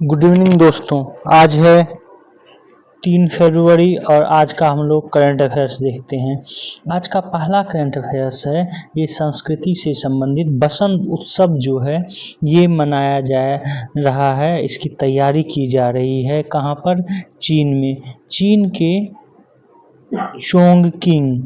Good evening दोस्तों। आज है 3 फरवरी और आज का हम लोग करंट अफेयर्स देखते हैं। आज का पहला करंट अफेयर्स है, ये संस्कृति से संबंधित बसंत उत्सव जो है ये मनाया जा रहा है। इसकी तैयारी की जा रही है। कहाँ पर? चीन में। चीन के चोंगकिंग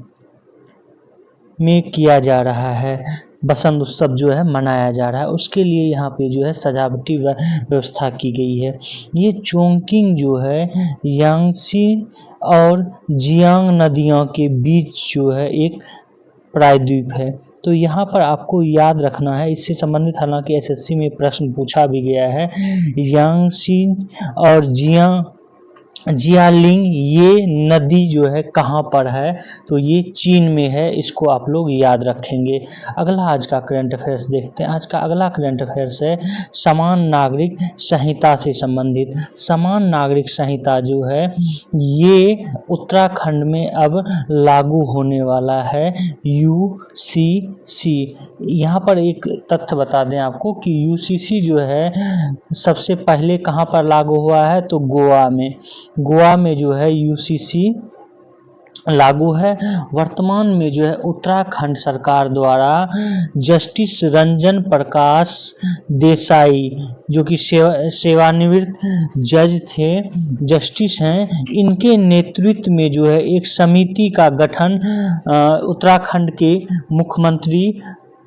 में किया जा रहा है। बसंत उत्सव जो है मनाया जा रहा है, उसके लिए यहाँ पे जो है सजावटी व्यवस्था की गई है। ये चोंगकिंग जो है यांगसी और जियांग नदियों के बीच जो है एक प्रायद्वीप है। तो यहाँ पर आपको याद रखना है, इससे संबंधित हालांकि एसएससी में प्रश्न पूछा भी गया है। यांगसी और जियालिंग ये नदी जो है कहाँ पर है? तो ये चीन में है। इसको आप लोग याद रखेंगे। अगला आज का करंट अफेयर्स देखते हैं। आज का अगला करंट अफेयर्स है समान नागरिक संहिता से संबंधित। समान नागरिक संहिता जो है ये उत्तराखंड में अब लागू होने वाला है, यूसीसी। यहाँ पर एक तथ्य बता दें आपको कि यूसीसी जो है सबसे पहले कहाँ पर लागू हुआ है? तो गोवा में। गोवा में जो है यूसीसी लागू है। वर्तमान में जो है उत्तराखंड सरकार द्वारा जस्टिस रंजन प्रकाश देसाई, जो कि सेवानिवृत्त जज थे, जस्टिस हैं, इनके नेतृत्व में जो है एक समिति का गठन उत्तराखंड के मुख्यमंत्री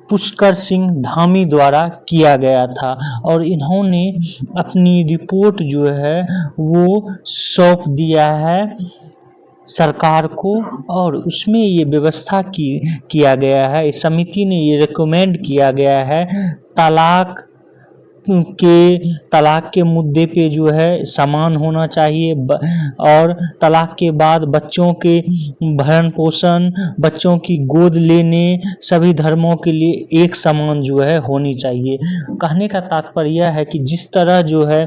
पुष्कर सिंह धामी द्वारा किया गया था और इन्होंने अपनी रिपोर्ट जो है वो सौंप दिया है सरकार को और उसमें ये व्यवस्था किया गया है। इस समिति ने ये रिकमेंड किया गया है तलाक के मुद्दे पे जो है समान होना चाहिए और तलाक के बाद बच्चों के भरण पोषण, बच्चों की गोद लेने सभी धर्मों के लिए एक समान जो है होनी चाहिए। कहने का तात्पर्य यह है कि जिस तरह जो है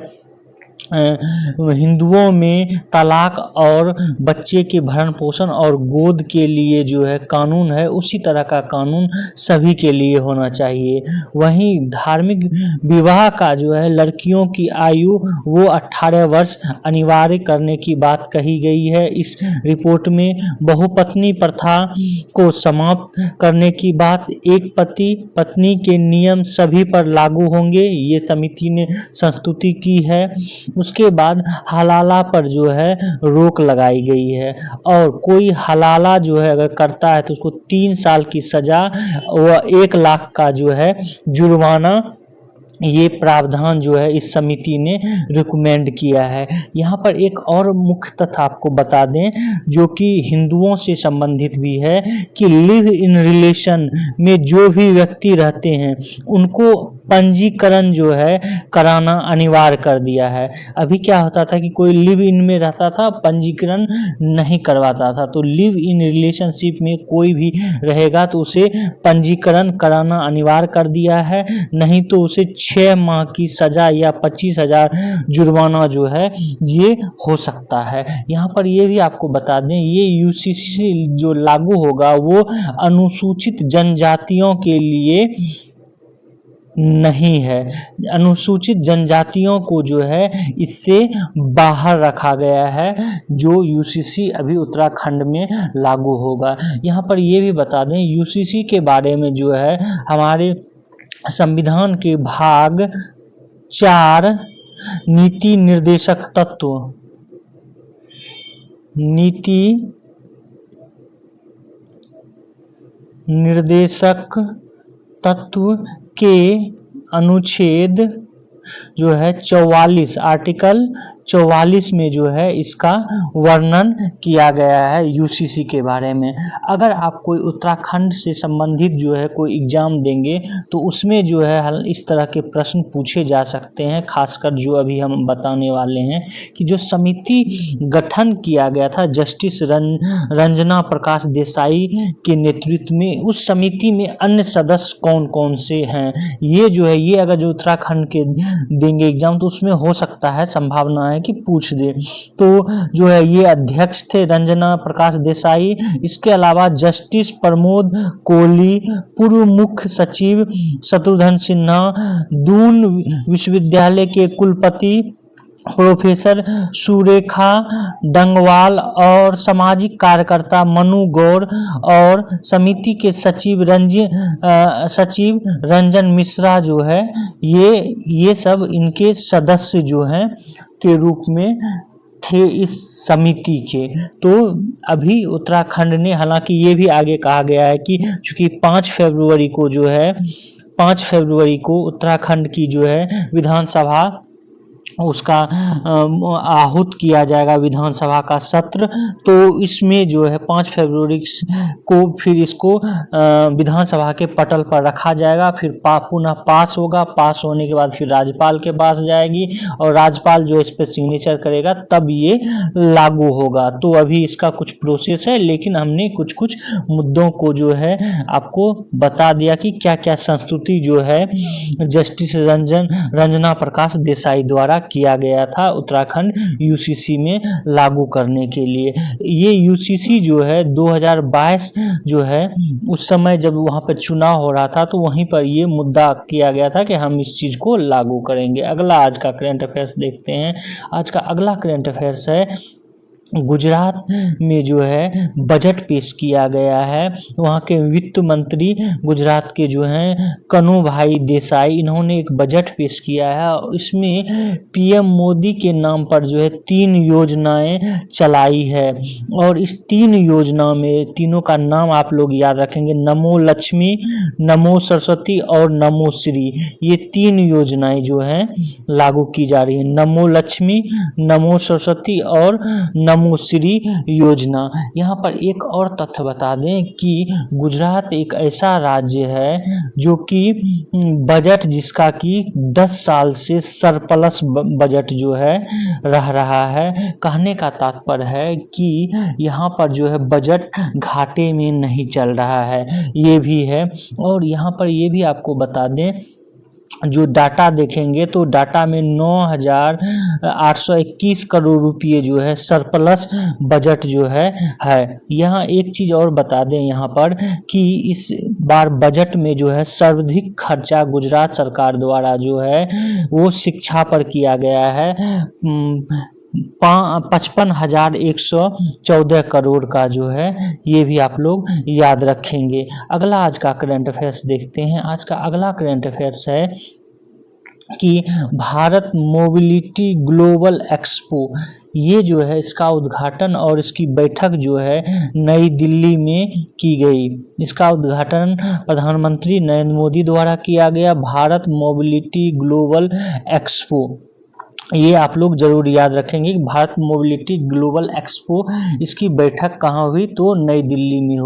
हिंदुओं में तलाक और बच्चे के भरण पोषण और गोद के लिए जो है कानून है, उसी तरह का कानून सभी के लिए होना चाहिए। वहीं धार्मिक विवाह का जो है लड़कियों की आयु वो 18 वर्ष अनिवार्य करने की बात कही गई है इस रिपोर्ट में। बहुपत्नी प्रथा को समाप्त करने की बात, एक पति पत्नी के नियम सभी पर लागू होंगे, ये समिति ने संस्तुति की है। उसके बाद हलाला पर जो है रोक लगाई गई है और कोई हलाला जो है अगर करता है तो उसको 3 साल की सजा व 1 लाख का जो है जुर्माना, ये प्रावधान जो है इस समिति ने रिकमेंड किया है। यहाँ पर एक और मुख्य तथ्य आपको बता दें जो कि हिंदुओं से संबंधित भी है कि लिव इन रिलेशन में जो भी व्यक्ति रहते हैं उनको पंजीकरण जो है कराना अनिवार्य कर दिया है। अभी क्या होता था कि कोई लिव इन में रहता था, पंजीकरण नहीं करवाता था, तो लिव इन रिलेशनशिप में कोई भी रहेगा तो उसे पंजीकरण कराना अनिवार्य कर दिया है, नहीं तो उसे 6 माह की सजा या 25,000 जुर्माना जो है ये हो सकता है। यहाँ पर ये भी आपको बता दें ये यूसीसी जो लागू होगा वो अनुसूचित जनजातियों के लिए नहीं है। अनुसूचित जनजातियों को जो है इससे बाहर रखा गया है जो यूसीसी अभी उत्तराखंड में लागू होगा। यहाँ पर ये भी बता दें यूसीसी के बारे में जो है हमारे संविधान के भाग 4 नीति निर्देशक तत्व के अनुच्छेद जो है 44 आर्टिकल 44 में जो है इसका वर्णन किया गया है यूसीसी के बारे में। अगर आप कोई उत्तराखंड से संबंधित जो है कोई एग्जाम देंगे तो उसमें जो है इस तरह के प्रश्न पूछे जा सकते हैं, खासकर जो अभी हम बताने वाले हैं कि जो समिति गठन किया गया था जस्टिस रंजना प्रकाश देसाई के नेतृत्व में, उस समिति में अन्य सदस्य कौन कौन से हैं ये जो है, ये अगर जो उत्तराखंड के देंगे एग्जाम तो उसमें हो सकता है, संभावना है कि पूछ दे। तो जो है ये अध्यक्ष थे रंजना प्रकाश देसाई। इसके अलावा जस्टिस प्रमोद कोहली, पूर्व मुख्य सचिव शत्रुघ्न सिन्हा, दून विश्वविद्यालय के कुलपति प्रोफेसर सुरेखा डंगवाल और सामाजिक कार्यकर्ता मनु गौर और समिति के सचिव रंजन मिश्रा जो है ये सब इनके सदस्य जो हैं के रूप में थे इस समिति के। तो अभी उत्तराखंड ने, हालांकि ये भी आगे कहा गया है कि चूंकि 5 फरवरी को जो है 5 फरवरी को उत्तराखंड की जो है विधानसभा उसका आहूत किया जाएगा, विधानसभा का सत्र। तो इसमें जो है 5 फरवरी को फिर इसको विधानसभा के पटल पर रखा जाएगा, फिर पुनः पास होगा, पास होने के बाद फिर राज्यपाल के पास जाएगी और राज्यपाल जो इस पर सिग्नेचर करेगा तब ये लागू होगा। तो अभी इसका कुछ प्रोसेस है, लेकिन हमने कुछ कुछ मुद्दों को जो है आपको बता दिया कि क्या क्या संस्तुति जो है जस्टिस रंजना प्रकाश देसाई द्वारा किया गया था उत्तराखंड यूसीसी में लागू करने के लिए। ये यूसीसी जो है 2022 जो है उस समय जब वहां पर चुनाव हो रहा था तो वहीं पर ये मुद्दा किया गया था कि हम इस चीज को लागू करेंगे। अगला आज का करंट अफेयर्स देखते हैं। आज का अगला करंट अफेयर्स है, गुजरात में जो है बजट पेश किया गया है। वहाँ के वित्त मंत्री गुजरात के जो हैं कनुभाई देसाई, इन्होंने एक बजट पेश किया है और इसमें पीएम मोदी के नाम पर जो है 3 योजनाएं चलाई है। और इस 3 योजना में, तीनों का नाम आप लोग याद रखेंगे, नमो लक्ष्मी, नमो सरस्वती और नमो श्री। ये 3 योजनाएं जो हैं लागू की जा रही है, नमो लक्ष्मी, नमो सरस्वती और नमो श्री योजना। यहाँ पर एक और तथ्य बता दें कि गुजरात एक ऐसा राज्य है जो कि बजट जिसका कि 10 साल से सरप्लस बजट जो है रह रहा है। कहने का तात्पर्य है कि यहाँ पर जो है बजट घाटे में नहीं चल रहा है, ये भी है। और यहाँ पर ये भी आपको बता दें, जो डाटा देखेंगे तो डाटा में 9,821 करोड़ रुपये जो है सरप्लस बजट जो है। यहाँ एक चीज और बता दें यहाँ पर कि इस बार बजट में जो है सर्वाधिक खर्चा गुजरात सरकार द्वारा जो है वो शिक्षा पर किया गया है, 55,114 करोड़ का जो है, ये भी आप लोग याद रखेंगे। अगला आज का करंट अफेयर्स देखते हैं। आज का अगला करंट अफेयर्स है कि भारत मोबिलिटी ग्लोबल एक्सपो, ये जो है इसका उद्घाटन और इसकी बैठक जो है नई दिल्ली में की गई। इसका उद्घाटन प्रधानमंत्री नरेंद्र मोदी द्वारा किया गया, भारत मोबिलिटी ग्लोबल एक्सपो। ये आप लोग जरूर याद रखेंगे कि भारत मोबिलिटी ग्लोबल एक्सपो, इसकी बैठक कहाँ हुई तो नई दिल्ली में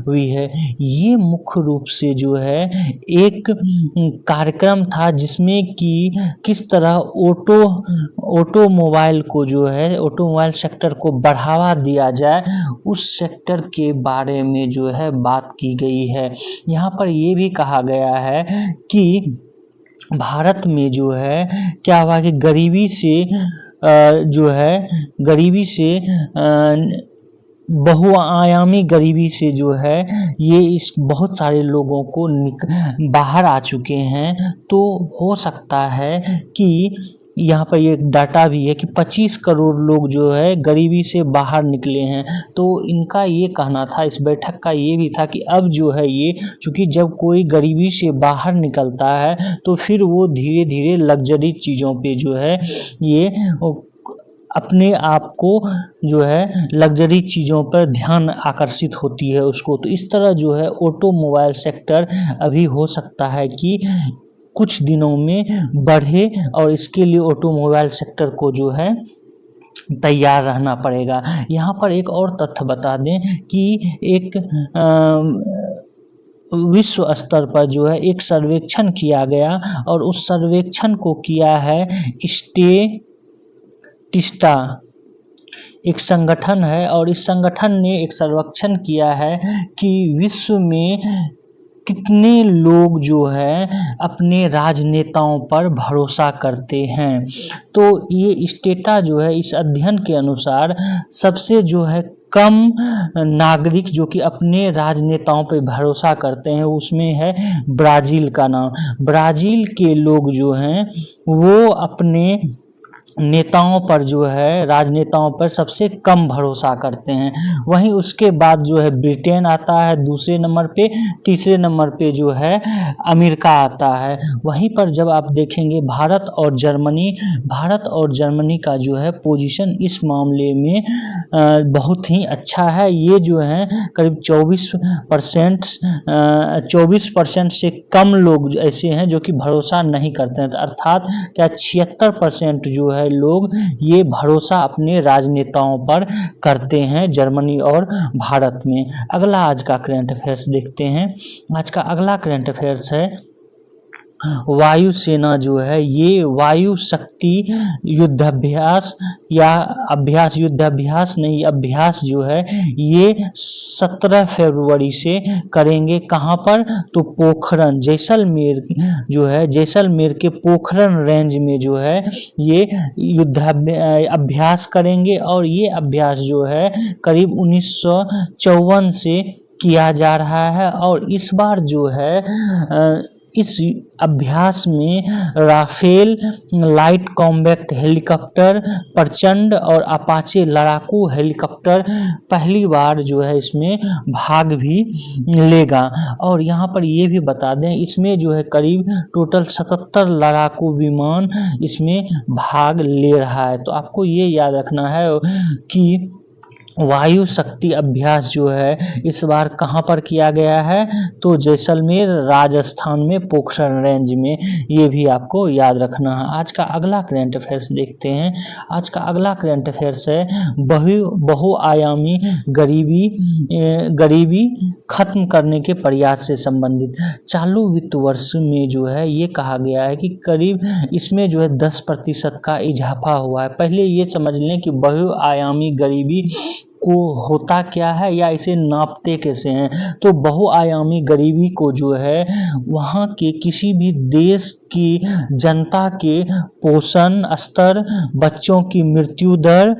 हुई है। ये मुख्य रूप से जो है एक कार्यक्रम था जिसमें कि किस तरह ऑटोमोबाइल को जो है, ऑटोमोबाइल सेक्टर को बढ़ावा दिया जाए, उस सेक्टर के बारे में जो है बात की गई है। यहाँ पर ये भी कहा गया है कि भारत में जो है क्या हुआ कि गरीबी से बहुआयामी गरीबी से जो है ये इस बहुत सारे लोगों को बाहर आ चुके हैं। तो हो सकता है कि यहाँ पर ये डाटा भी है कि 25 करोड़ लोग जो है गरीबी से बाहर निकले हैं। तो इनका ये कहना था, इस बैठक का ये भी था कि अब जो है ये, क्योंकि जब कोई गरीबी से बाहर निकलता है तो फिर वो धीरे धीरे लग्जरी चीज़ों पे जो है ये अपने आप को जो है लग्जरी चीज़ों पर ध्यान आकर्षित होती है उसको। तो इस तरह जो है ऑटोमोबाइल सेक्टर अभी हो सकता है कि कुछ दिनों में बढ़े और इसके लिए ऑटोमोबाइल सेक्टर को जो है तैयार रहना पड़ेगा। यहाँ पर एक और तथ्य बता दें कि एक विश्व स्तर पर जो है एक सर्वेक्षण किया गया और उस सर्वेक्षण को किया है स्टेटिस्टा, एक संगठन है, और इस संगठन ने एक सर्वेक्षण किया है कि विश्व में कितने लोग जो है अपने राजनेताओं पर भरोसा करते हैं। तो ये स्टेटा जो है इस अध्ययन के अनुसार सबसे जो है कम नागरिक जो कि अपने राजनेताओं पर भरोसा करते हैं उसमें है ब्राजील का नाम। ब्राजील के लोग जो हैं वो अपने नेताओं पर जो है, राजनेताओं पर सबसे कम भरोसा करते हैं। वहीं उसके बाद जो है ब्रिटेन आता है दूसरे नंबर पे, तीसरे नंबर पे जो है अमेरिका आता है। वहीं पर जब आप देखेंगे भारत और जर्मनी का जो है पोजीशन इस मामले में बहुत ही अच्छा है। ये जो है करीब 24% से कम लोग ऐसे हैं जो कि भरोसा नहीं करते हैं, अर्थात क्या 76% जो है लोग ये भरोसा अपने राजनेताओं पर करते हैं जर्मनी और भारत में। अगला आज का करंट अफेयर्स देखते हैं। आज का अगला करंट अफेयर्स है वायुसेना जो है ये वायु शक्ति युद्धाभ्यास या युद्धाभ्यास नहीं, अभ्यास जो है ये 17 फरवरी से करेंगे। कहाँ पर? तो पोखरण, जैसलमेर जो है, जैसलमेर के पोखरण रेंज में जो है ये अभ्यास करेंगे। और ये अभ्यास जो है करीब 1954 से किया जा रहा है। और इस बार जो है इस अभ्यास में राफेल लाइट कॉम्बैट हेलीकॉप्टर, प्रचंड और अपाचे लड़ाकू हेलीकॉप्टर पहली बार जो है इसमें भाग भी लेगा। और यहाँ पर ये भी बता दें इसमें जो है करीब टोटल 77 लड़ाकू विमान इसमें भाग ले रहा है। तो आपको ये याद रखना है कि वायु शक्ति अभ्यास जो है इस बार कहाँ पर किया गया है? तो जैसलमेर राजस्थान में पोखरण रेंज में। ये भी आपको याद रखना है। आज का अगला करंट अफेयर्स देखते हैं। आज का अगला करंट अफेयर्स है बहुआयामी गरीबी खत्म करने के प्रयास से संबंधित। चालू वित्त वर्ष में जो है ये कहा गया है कि करीब इसमें जो है 10% का इजाफा हुआ है। पहले ये समझ लें कि बहुआयामी गरीबी को होता क्या है या इसे नापते कैसे हैं। तो बहुआयामी गरीबी को जो है वहाँ के किसी भी देश की जनता के पोषण स्तर, बच्चों की मृत्यु दर,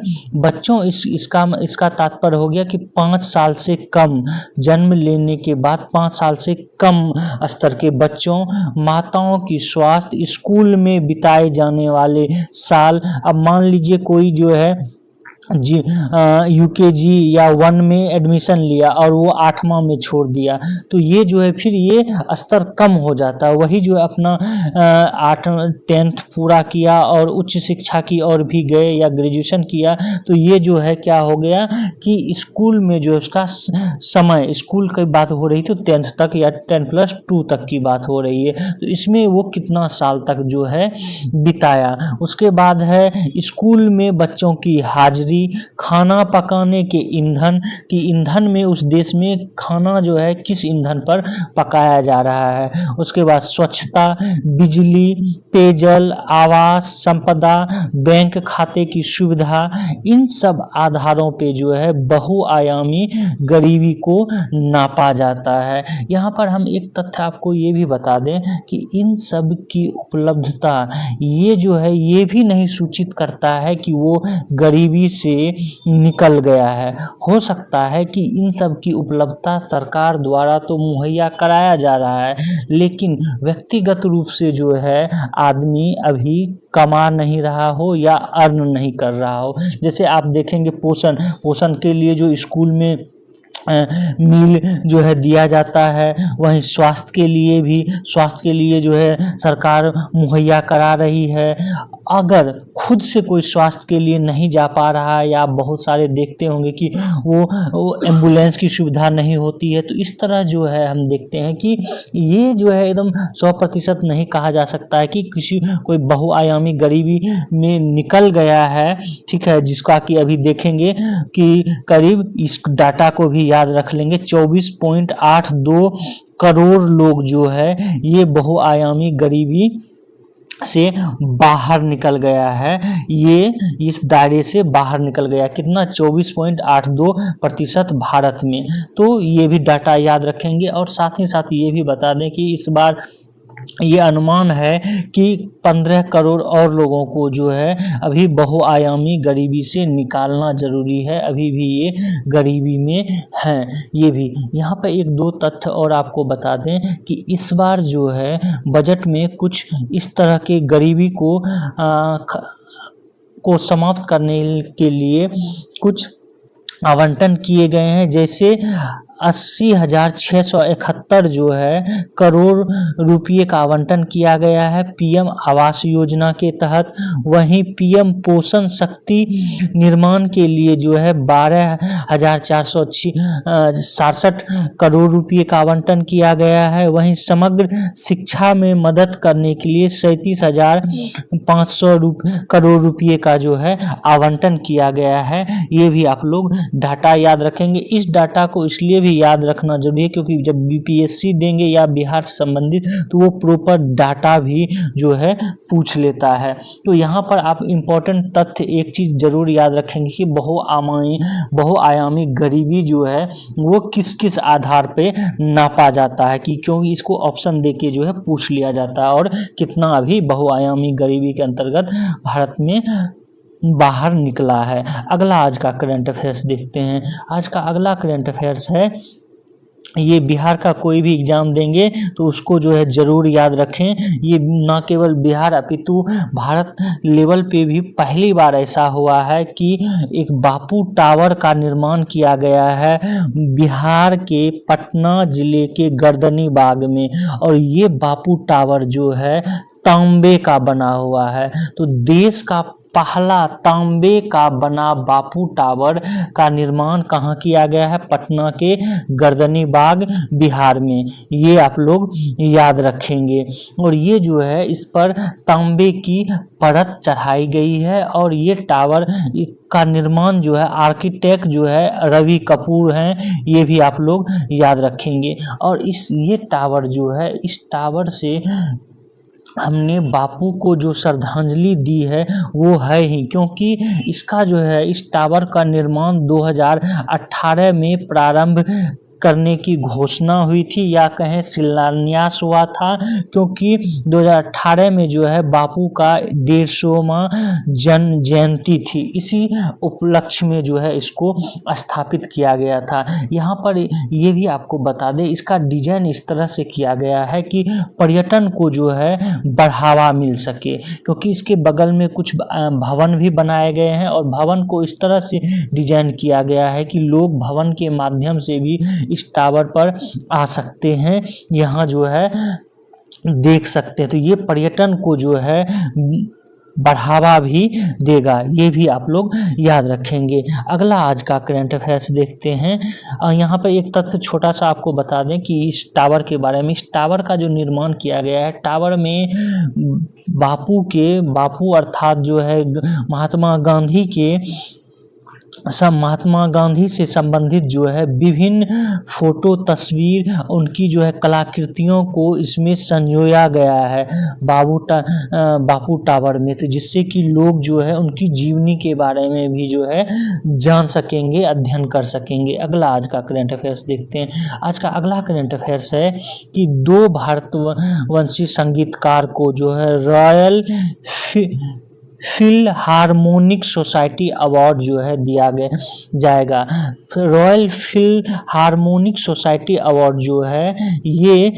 इसका तात्पर्य हो गया कि 5 साल से कम जन्म लेने के बाद 5 साल से कम स्तर के बच्चों, माताओं की स्वास्थ्य, स्कूल में बिताए जाने वाले साल। अब मान लीजिए कोई जो है यूकेजी या 1 में एडमिशन लिया और वो 8वां में छोड़ दिया, तो ये जो है फिर ये स्तर कम हो जाता है। वही जो है अपना 10th पूरा किया और उच्च शिक्षा की ओर भी गए या ग्रेजुएशन किया, तो ये जो है क्या हो गया कि स्कूल में जो उसका समय, स्कूल की बात हो रही थी 10th तक या 10+2 तक की बात हो रही है, तो इसमें वो कितना साल तक जो है बिताया। उसके बाद है स्कूल में बच्चों की हाजिरी, खाना पकाने के ईंधन में उस देश में खाना जो है किस ईंधन पर पकाया जा रहा है। उसके बाद स्वच्छता, बिजली, पेयजल, आवास, संपदा, बैंक खाते की सुविधा, इन सब आधारों पे जो है बहुआयामी गरीबी को नापा जाता है। यहाँ पर हम एक तथ्य आपको ये भी बता दें कि इन सब की उपलब्धता ये जो है ये भी नहीं सूचित करता है कि वो गरीबी से निकल गया है। हो सकता है कि इन सब की उपलब्धता सरकार द्वारा तो मुहैया कराया जा रहा है, लेकिन व्यक्तिगत रूप से जो है आदमी अभी कमा नहीं रहा हो या अर्न नहीं कर रहा हो। जैसे आप देखेंगे पोषण के लिए जो स्कूल में मील जो है दिया जाता है, वहीं स्वास्थ्य के लिए जो है सरकार मुहैया करा रही है। अगर खुद से कोई स्वास्थ्य के लिए नहीं जा पा रहा है या बहुत सारे देखते होंगे कि वो एम्बुलेंस की सुविधा नहीं होती है, तो इस तरह जो है हम देखते हैं कि ये जो है एकदम 100% नहीं कहा जा सकता है कि कोई बहुआयामी गरीबी में निकल गया है। ठीक है, जिसका कि अभी देखेंगे कि करीब इस डाटा को भी याद रख लेंगे, 24.82 करोड़ लोग जो है ये बहुआयामी गरीबी से बाहर निकल गया है। ये इस दायरे से बाहर निकल गया, कितना? 24.82% भारत में। तो ये भी डाटा याद रखेंगे। और साथ ही साथ ये भी बता दें कि इस बार ये अनुमान है कि 15 करोड़ और लोगों को जो है अभी बहुआयामी गरीबी से निकालना जरूरी है, अभी भी ये गरीबी में हैं। ये भी यहाँ पे 1-2 तथ्य और आपको बता दें कि इस बार जो है बजट में कुछ इस तरह के गरीबी को को समाप्त करने के लिए कुछ आवंटन किए गए हैं, जैसे 80,671 जो है करोड़ रुपये का आवंटन किया गया है पीएम आवास योजना के तहत। वहीं पीएम पोषण शक्ति निर्माण के लिए जो है 12,467 करोड़ रुपये का आवंटन किया गया है। वहीं समग्र शिक्षा में मदद करने के लिए 37,500 करोड़ रुपये का जो है आवंटन किया गया है। ये भी आप लोग डाटा याद रखेंगे। इस डाटा को इसलिए भी याद रखना जरूरी है क्योंकि जब बीपीएससी देंगे या बिहार से संबंधित तो वो प्रॉपर डाटा भी जो है पूछ लेता है। तो यहाँ पर आप इम्पोर्टेंट तथ्य एक चीज जरूर याद रखेंगे कि बहुआयामी गरीबी जो है वो किस किस आधार पे नापा जाता है, कि क्योंकि इसको ऑप्शन देके जो है पूछ लिया जाता है और कितना अभी बहुआयामी गरीबी के अंतर्गत भारत में बाहर निकला है। अगला आज का करंट अफेयर्स देखते हैं। आज का अगला करंट अफेयर्स है, ये बिहार का कोई भी एग्जाम देंगे तो उसको जो है जरूर याद रखें। ये न केवल बिहार अपितु भारत लेवल पे भी पहली बार ऐसा हुआ है कि एक बापू टावर का निर्माण किया गया है बिहार के पटना जिले के गर्दनी बाग में, और ये बापू टावर जो है तांबे का बना हुआ है। तो देश का पहला तांबे का बना बापू टावर का निर्माण कहाँ किया गया है? पटना के गर्दनी बाग बिहार में। ये आप लोग याद रखेंगे। और ये जो है इस पर तांबे की परत चढ़ाई गई है और ये टावर का निर्माण जो है आर्किटेक्ट जो है रवि कपूर हैं, ये भी आप लोग याद रखेंगे। और ये टावर जो है, इस टावर से हमने बापू को जो श्रद्धांजलि दी है वो है ही, क्योंकि इसका जो है इस टावर का निर्माण 2018 में प्रारंभ करने की घोषणा हुई थी या कहें शिलान्यास हुआ था, क्योंकि 2018 में जो है बापू का 150वां जन्म जयंती थी। इसी उपलक्ष्य में जो है इसको स्थापित किया गया था। यहाँ पर ये भी आपको बता दें, इसका डिजाइन इस तरह से किया गया है कि पर्यटन को जो है बढ़ावा मिल सके, क्योंकि इसके बगल में कुछ भवन भी बनाए गए हैं और भवन को इस तरह से डिजाइन किया गया है कि लोग भवन के माध्यम से भी इस टावर पर आ सकते हैं, यहाँ जो है देख सकते हैं। तो ये पर्यटन को जो है बढ़ावा भी देगा, ये भी आप लोग याद रखेंगे। अगला आज का करंट अफेयर्स देखते हैं। यहाँ पर एक तथ्य छोटा सा आपको बता दें कि इस टावर के बारे में। इस टावर का जो निर्माण किया गया है, टावर में बापू अर्थात जो है महात्मा गांधी से संबंधित जो है विभिन्न फोटो तस्वीर उनकी जो है कलाकृतियों को इसमें संजोया गया है बापू टावर में, तो जिससे कि लोग जो है उनकी जीवनी के बारे में भी जो है जान सकेंगे, अध्ययन कर सकेंगे। अगला आज का करंट अफेयर्स देखते हैं। आज का अगला करंट अफेयर्स है कि 2 भारतवंशी संगीतकार को जो है रॉयल फिल्हार्मोनिक सोसाइटी अवार्ड जो है दिया जाएगा। रॉयल फिल्हार्मोनिक सोसाइटी अवार्ड जो है ये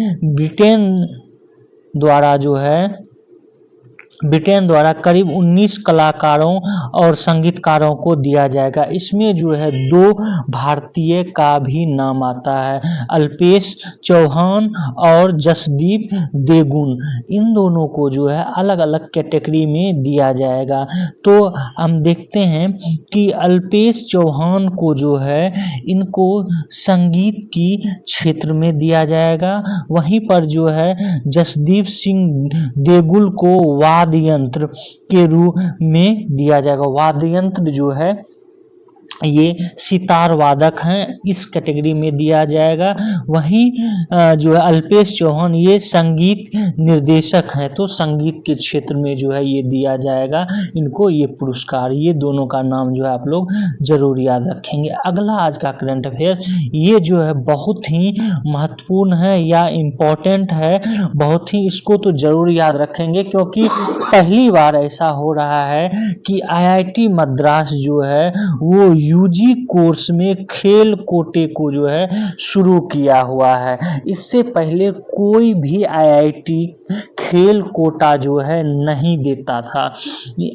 ब्रिटेन द्वारा करीब 19 कलाकारों और संगीतकारों को दिया जाएगा। इसमें जो है 2 भारतीय का भी नाम आता है, अल्पेश चौहान और जसदीप देगुन। इन दोनों को जो है अलग अलग कैटेगरी में दिया जाएगा। तो हम देखते हैं कि अल्पेश चौहान को जो है इनको संगीत की क्षेत्र में दिया जाएगा, वहीं पर जो है जसदीप सिंह देगुल को वाद्य यंत्र के रूप में दिया जाएगा। वाद्य यंत्र जो है ये सितार वादक हैं, इस कैटेगरी में दिया जाएगा। वहीं जो है अल्पेश चौहान ये संगीत निर्देशक हैं, तो संगीत के क्षेत्र में जो है ये दिया जाएगा इनको ये पुरस्कार। ये दोनों का नाम जो है आप लोग जरूर याद रखेंगे। अगला आज का करंट अफेयर ये जो है बहुत ही महत्वपूर्ण है या इम्पोर्टेंट है, बहुत ही, इसको तो जरूर याद रखेंगे क्योंकि पहली बार ऐसा हो रहा है कि IIT मद्रास जो है वो यूजी कोर्स में खेल कोटे को जो है शुरू किया हुआ है। इससे पहले कोई भी आईआईटी खेल कोटा जो है नहीं देता था।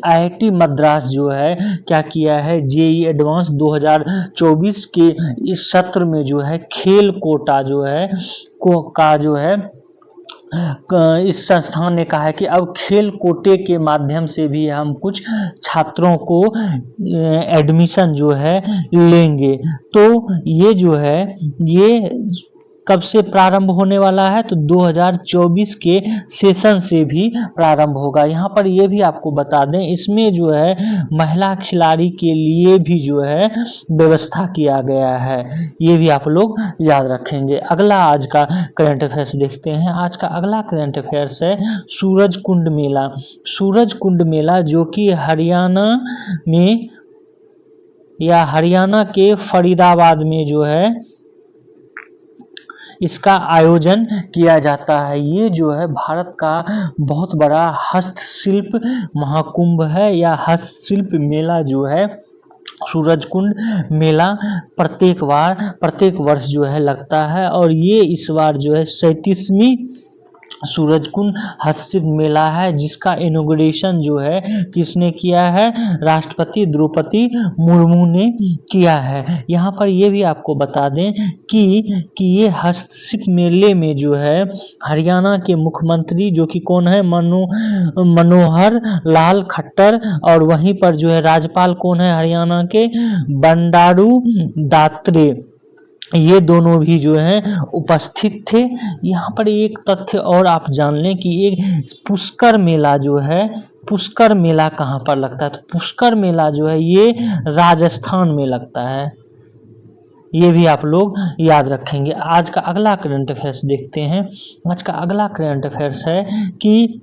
आईआईटी मद्रास जो है क्या किया है, जेईई एडवांस 2024 के इस सत्र में जो है खेल कोटा जो है इस संस्थान ने कहा है कि अब खेल कोटे के माध्यम से भी हम कुछ छात्रों को एडमिशन जो है लेंगे। तो ये जो है ये कब से प्रारंभ होने वाला है, तो 2024 के सेशन से भी प्रारंभ होगा। यहाँ पर ये भी आपको बता दें, इसमें जो है महिला खिलाड़ी के लिए भी जो है व्यवस्था किया गया है। ये भी आप लोग याद रखेंगे। अगला आज का करंट अफेयर्स देखते हैं। आज का अगला करंट अफेयर्स है सूरज कुंड मेला। सूरज कुंड मेला जो कि हरियाणा में या हरियाणा के फरीदाबाद में जो है इसका आयोजन किया जाता है। ये जो है भारत का बहुत बड़ा हस्तशिल्प महाकुंभ है या हस्तशिल्प मेला जो है सूरज कुंड मेला प्रत्येक वर्ष जो है लगता है। और ये इस बार जो है 37वीं सूरज कुंड हस्तशिल्प मेला है, जिसका इनॉग्रेशन जो है किसने किया है, राष्ट्रपति द्रौपदी मुर्मू ने किया है। यहाँ पर ये भी आपको बता दें कि ये हस्तशिल्प मेले में जो है हरियाणा के मुख्यमंत्री जो कि कौन है, मनोहर लाल खट्टर, और वहीं पर जो है राज्यपाल कौन है हरियाणा के, बंडारू दात्रे, ये दोनों भी जो हैं उपस्थित थे। यहाँ पर एक तथ्य और आप जान लें कि एक पुष्कर मेला जो है, पुष्कर मेला कहाँ पर लगता है, तो पुष्कर मेला जो है ये राजस्थान में लगता है। ये भी आप लोग याद रखेंगे। आज का अगला करंट अफेयर्स देखते हैं। आज का अगला करंट अफेयर्स है कि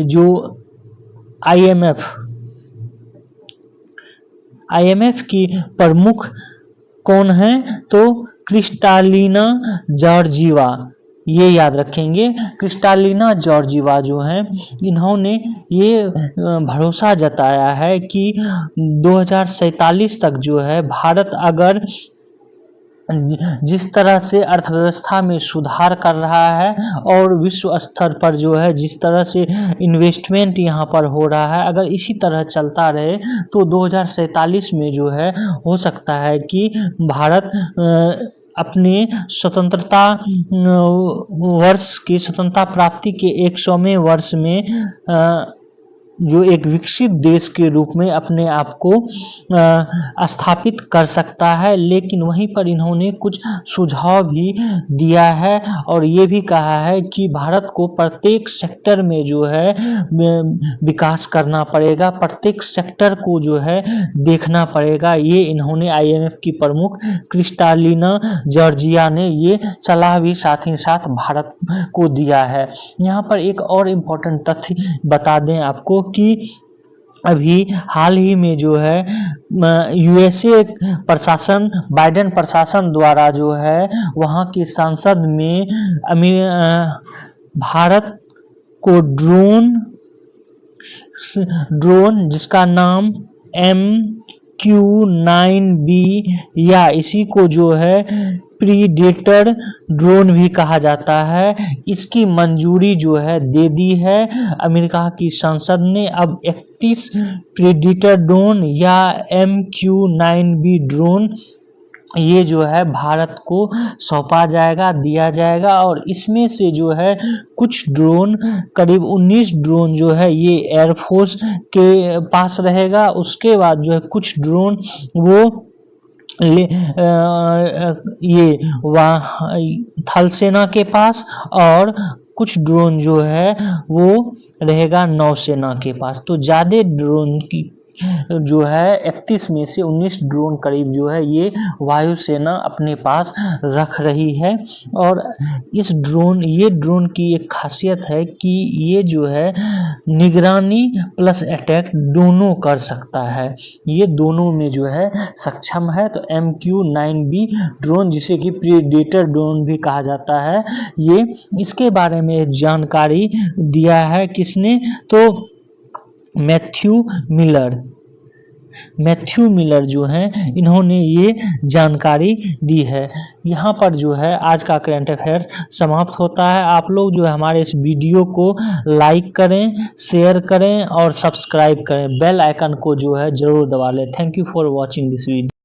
जो आईएमएफ की प्रमुख कौन है, तो क्रिस्टालिना जॉर्जीवा, ये याद रखेंगे। क्रिस्टालिना जॉर्जीवा जो है इन्होंने ये भरोसा जताया है कि 2047 तक जो है भारत अगर जिस तरह से अर्थव्यवस्था में सुधार कर रहा है और विश्व स्तर पर जो है जिस तरह से इन्वेस्टमेंट यहाँ पर हो रहा है, अगर इसी तरह चलता रहे तो 2047 में जो है हो सकता है कि भारत अपने स्वतंत्रता वर्ष की स्वतंत्रता प्राप्ति के 100वें वर्ष में जो एक विकसित देश के रूप में अपने आप को स्थापित कर सकता है। लेकिन वहीं पर इन्होंने कुछ सुझाव भी दिया है और ये भी कहा है कि भारत को प्रत्येक सेक्टर में जो है विकास करना पड़ेगा, प्रत्येक सेक्टर को जो है देखना पड़ेगा। ये इन्होंने आईएमएफ की प्रमुख क्रिस्टालिना जॉर्जिया ने ये सलाह भी साथ ही साथ भारत को दिया है। यहाँ पर एक और इम्पोर्टेंट तथ्य बता दें आपको कि अभी हाल ही में जो है यूएसए प्रशासन, बाइडेन प्रशासन द्वारा जो है वहाँ की संसद में भारत को ड्रोन जिसका नाम MQ-9B या इसी को जो है प्रीडेटर ड्रोन भी कहा जाता है, इसकी मंजूरी जो है दे दी है अमेरिका की संसद ने। अब 31 प्रीडेटर ड्रोन या MQ-9B ड्रोन ये जो है भारत को सौंपा जाएगा, दिया जाएगा। और इसमें से जो है कुछ ड्रोन, करीब 19 ड्रोन जो है ये एयरफोर्स के पास रहेगा। उसके बाद जो है कुछ ड्रोन वो ये थल सेना के पास और कुछ ड्रोन जो है वो रहेगा नौसेना के पास। तो ज्यादा ड्रोन की जो है 31 में से 19 ड्रोन करीब जो है ये वायुसेना अपने पास रख रही है। और ये ड्रोन की एक खासियत है कि ये जो है निगरानी प्लस अटैक दोनों कर सकता है, ये दोनों में जो है सक्षम है। तो MQ-9B ड्रोन जिसे कि प्रीडेटर ड्रोन भी कहा जाता है, ये इसके बारे में जानकारी दिया है किसने, तो मैथ्यू मिलर, मैथ्यू मिलर जो हैं इन्होंने ये जानकारी दी है। यहाँ पर जो है आज का करंट अफेयर्स समाप्त होता है। आप लोग जो है हमारे इस वीडियो को लाइक करें, शेयर करें और सब्सक्राइब करें, बेल आइकन को जो है जरूर दबा लें। Thank you for watching this video.